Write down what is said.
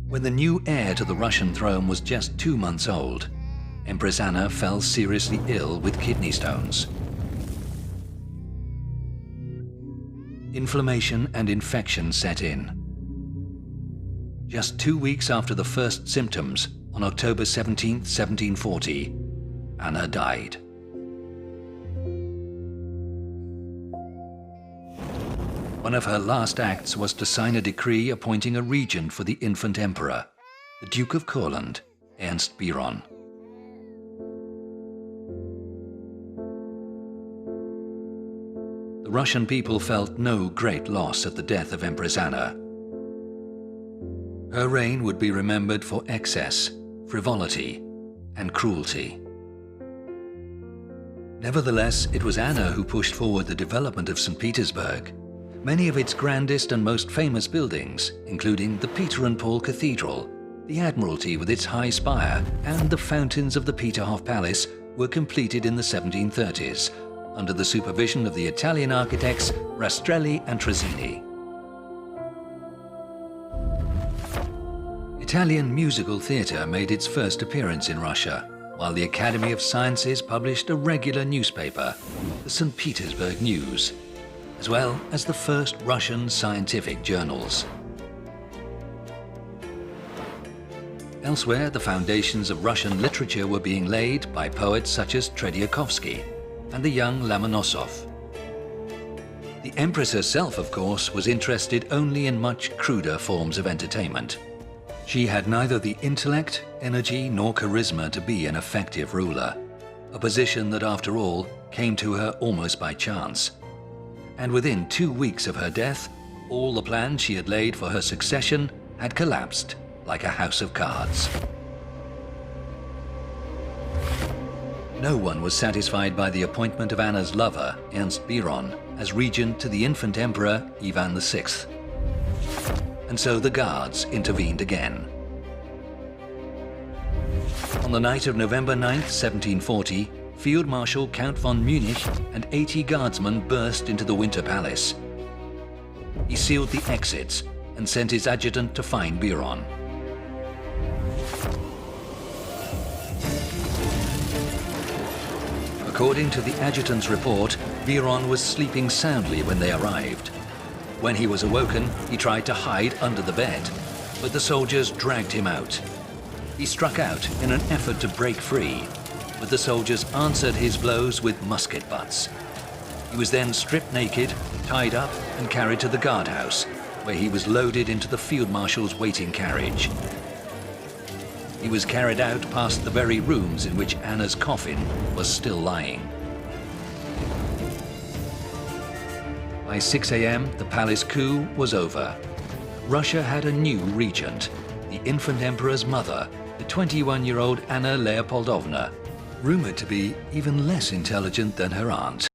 When the new heir to the Russian throne was just 2 months old, Empress Anna fell seriously ill with kidney stones. Inflammation and infection set in. Just 2 weeks after the first symptoms, on October 17, 1740, Anna died. One of her last acts was to sign a decree appointing a regent for the infant emperor, the Duke of Courland, Ernst Biron. The Russian people felt no great loss at the death of Empress Anna. Her reign would be remembered for excess, frivolity, and cruelty. Nevertheless, it was Anna who pushed forward the development of St. Petersburg. Many of its grandest and most famous buildings, including the Peter and Paul Cathedral, the Admiralty with its high spire, and the fountains of the Peterhof Palace, were completed in the 1730s, under the supervision of the Italian architects Rastrelli and Trazzini. Italian musical theatre made its first appearance in Russia, while the Academy of Sciences published a regular newspaper, the St. Petersburg News, as well as the first Russian scientific journals. Elsewhere, the foundations of Russian literature were being laid by poets such as Trediakovsky and the young Lomonosov. The Empress herself, of course, was interested only in much cruder forms of entertainment. She had neither the intellect, energy, nor charisma to be an effective ruler, a position that, after all, came to her almost by chance. And within 2 weeks of her death, all the plans she had laid for her succession had collapsed like a house of cards. No one was satisfied by the appointment of Anna's lover, Ernst Biron, as regent to the infant emperor Ivan VI. And so the guards intervened again. On the night of November 9, 1740, Field Marshal Count von Munich and 80 guardsmen burst into the Winter Palace. He sealed the exits and sent his adjutant to find Biron. According to the adjutant's report, Biron was sleeping soundly when they arrived. When he was awoken, he tried to hide under the bed, but the soldiers dragged him out. He struck out in an effort to break free, but the soldiers answered his blows with musket butts. He was then stripped naked, tied up, and carried to the guardhouse, where he was loaded into the field marshal's waiting carriage. He was carried out past the very rooms in which Anna's coffin was still lying. By 6 a.m., the palace coup was over. Russia had a new regent, the infant emperor's mother, the 21-year-old Anna Leopoldovna, rumored to be even less intelligent than her aunt.